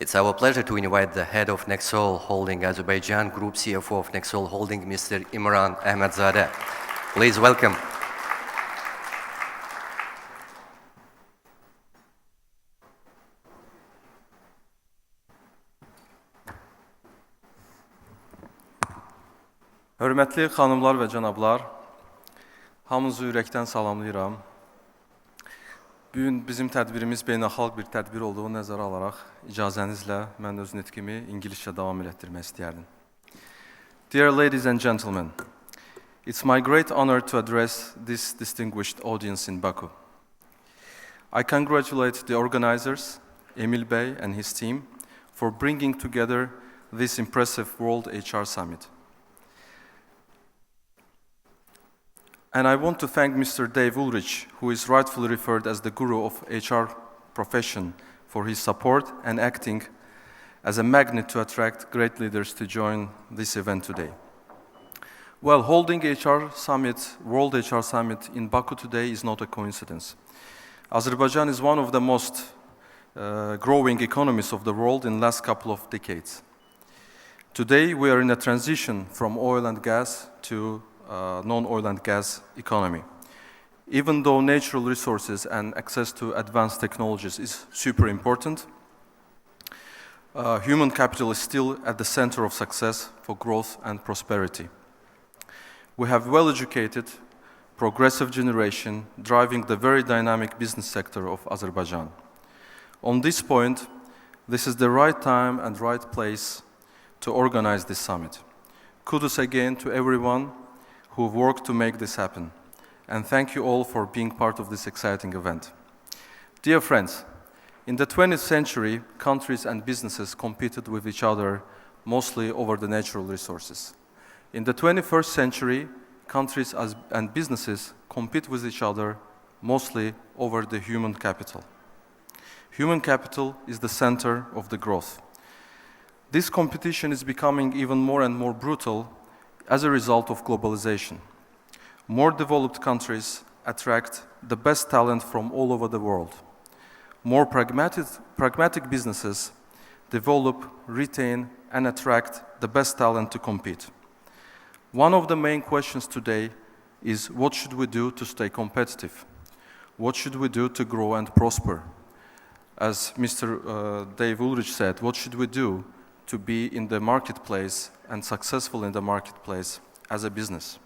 It's our pleasure to invite the head of NEQSOL Holding Azerbaijan, Group CFO of NEQSOL Holding, Mr. Imran Ahmadzada. Please welcome. Hörmətli xanımlar və cənablar, hamınızı ürəkdən salamlayıram. Bugün bizim tədbirimiz beynəlxalq bir tədbir olduğu nəzərə alaraq, icazənizlə mən öz nitqimi İngiliscə davam etdirmək istəyərdim. Dear ladies and gentlemen, it's my great honor to address this distinguished audience in Baku. I congratulate the organizers, Emil Bey and his team, for bringing together this impressive World HR Summit. And I want to thank Mr. Dave Ulrich, who is rightfully referred as the guru of HR profession, for his support and acting as a magnet to attract great leaders to join this event today. Well, holding HR Summit, World HR Summit in Baku today is not a coincidence. Azerbaijan is one of the most growing economies of the world in the last couple of decades. Today, we are in a transition from oil and gas to non-oil and gas economy. Even though natural resources and access to advanced technologies is super important, human capital is still at the center of success for growth and prosperity. We have well-educated, progressive generation driving the very dynamic business sector of Azerbaijan. On this point, this is the right time and right place to organize this summit. Kudos again to everyone who worked to make this happen. And thank you all for being part of this exciting event. Dear friends, in the 20th century, countries and businesses competed with each other mostly over the natural resources. In the 21st century, countries and businesses compete with each other mostly over the human capital. Human capital is the center of the growth. This competition is becoming even more and more brutal as a result of globalization. More developed countries attract the best talent from all over the world. More pragmatic businesses develop, retain, and attract the best talent to compete. One of the main questions today is what should we do to stay competitive? What should we do to grow and prosper? As Mr. Dave Ulrich said, what should we do to be in the marketplace and successful in the marketplace as a business?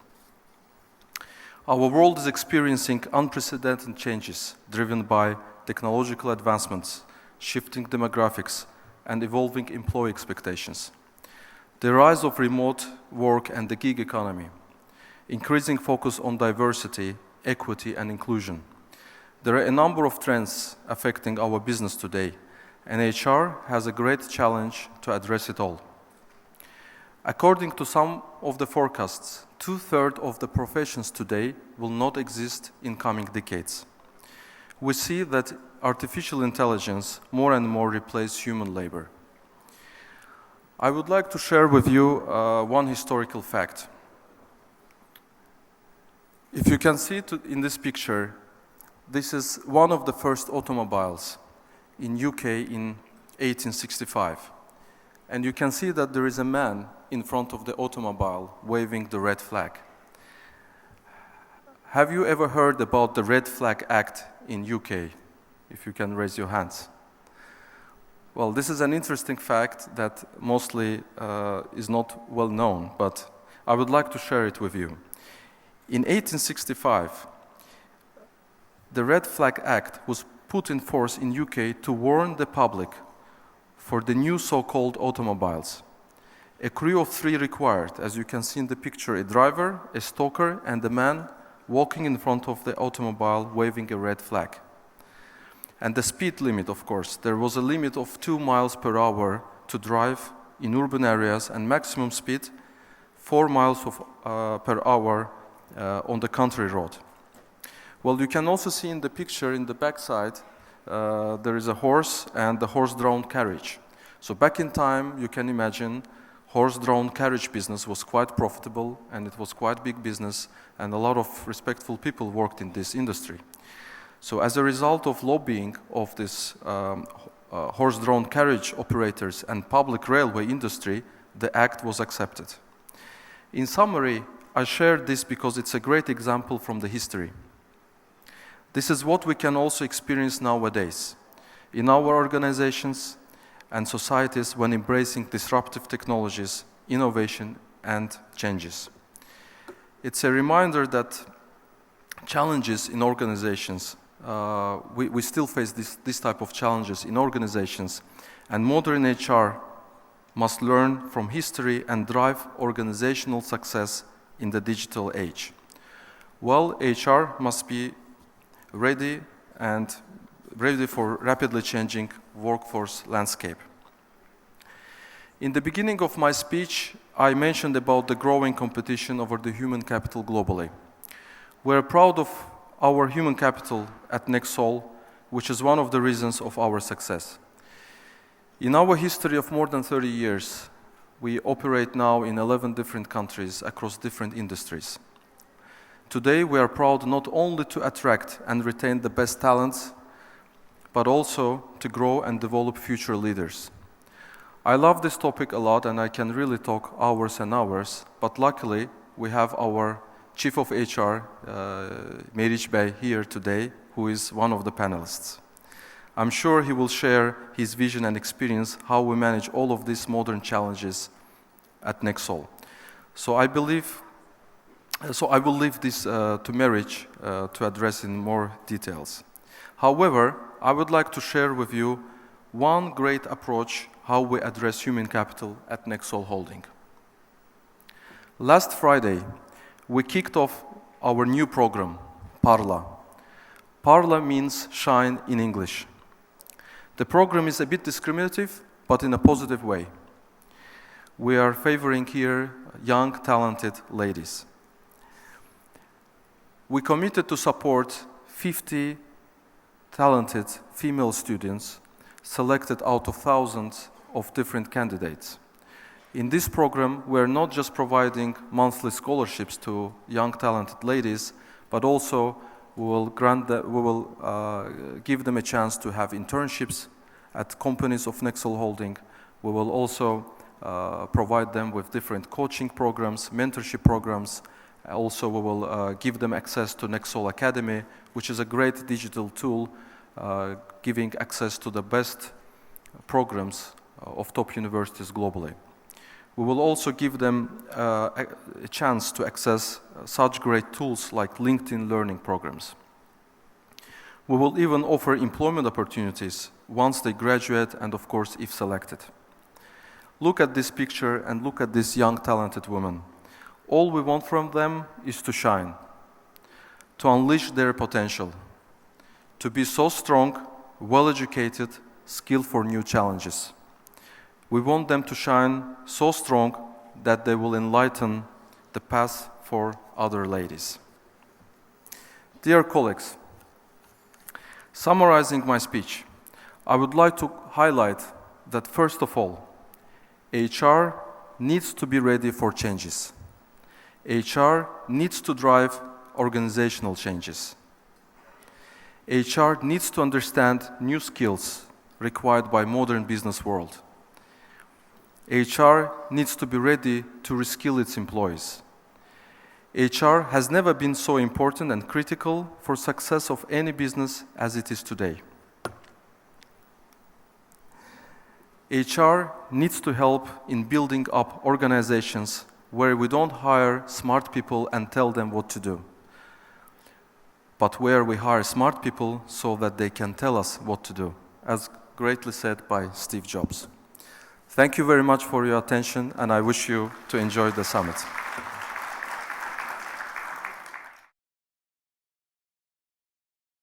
Our world is experiencing unprecedented changes driven by technological advancements, shifting demographics, and evolving employee expectations. The rise of remote work and the gig economy, increasing focus on diversity, equity, and inclusion. There are a number of trends affecting our business today, and HR has a great challenge to address it all. According to some of the forecasts, 2/3 of the professions today will not exist in coming decades. We see that artificial intelligence more and more replaces human labor. I would like to share with you one historical fact. If you can see in this picture, this is one of the first automobiles in UK in 1865. And you can see that there is a man in front of the automobile waving the red flag. Have you ever heard about the Red Flag Act in UK? If you can raise your hands. Well, this is an interesting fact that mostly is not well known, but I would like to share it with you. In 1865, the Red Flag Act was put in force in UK to warn the public for the new so-called automobiles. A crew of 3 required, as you can see in the picture, a driver, a stoker, and a man walking in front of the automobile waving a red flag. And the speed limit, of course. There was a limit of 2 miles per hour to drive in urban areas and maximum speed 4 miles per hour on the country road. Well, you can also see in the picture in the backside, there is a horse and the horse-drawn carriage. So back in time, you can imagine, horse-drawn carriage business was quite profitable and it was quite big business and a lot of respectful people worked in this industry. So as a result of lobbying of this horse-drawn carriage operators and public railway industry, the act was accepted. In summary, I shared this because it's a great example from the history. This is what we can also experience nowadays in our organizations and societies when embracing disruptive technologies, innovation, and changes. It's a reminder that challenges in organizations, we still face this type of challenges in organizations, and modern HR must learn from history and drive organizational success in the digital age. Well, HR must be ready for rapidly changing workforce landscape. In the beginning of my speech, I mentioned about the growing competition over the human capital globally. We're proud of our human capital at NEQSOL, which is one of the reasons of our success. In our history of more than 30 years, we operate now in 11 different countries across different industries. Today, we are proud not only to attract and retain the best talents, but also to grow and develop future leaders. I love this topic a lot and I can really talk hours and hours, but luckily we have our Chief of HR, Meriç Bey, here today, who is one of the panelists. I'm sure he will share his vision and experience how we manage all of these modern challenges at NEQSOL. So I will leave this to Meriç to address in more details. However, I would like to share with you one great approach how we address human capital at NEQSOL Holding. Last Friday, we kicked off our new program, Parla. Parla means shine in English. The program is a bit discriminative, but in a positive way. We are favoring here young, talented ladies. We committed to support 50 talented female students selected out of thousands of different candidates. In this program, we are not just providing monthly scholarships to young talented ladies, but also we will give them a chance to have internships at companies of NEQSOL Holding. We will also provide them with different coaching programs, mentorship programs. Also, we will give them access to NEQSOL Academy, which is a great digital tool giving access to the best programs of top universities globally. We will also give them a chance to access such great tools like LinkedIn learning programs. We will even offer employment opportunities once they graduate and, of course, if selected. Look at this picture and look at this young, talented woman. All we want from them is to shine, to unleash their potential, to be so strong, well-educated, skilled for new challenges. We want them to shine so strong that they will enlighten the path for other ladies. Dear colleagues, summarizing my speech, I would like to highlight that first of all, HR needs to be ready for changes. HR needs to drive organizational changes. HR needs to understand new skills required by modern business world. HR needs to be ready to reskill its employees. HR has never been so important and critical for success of any business as it is today. HR needs to help in building up organizations where we don't hire smart people and tell them what to do, but where we hire smart people so that they can tell us what to do, as greatly said by Steve Jobs. Thank you very much for your attention, and I wish you to enjoy the summit.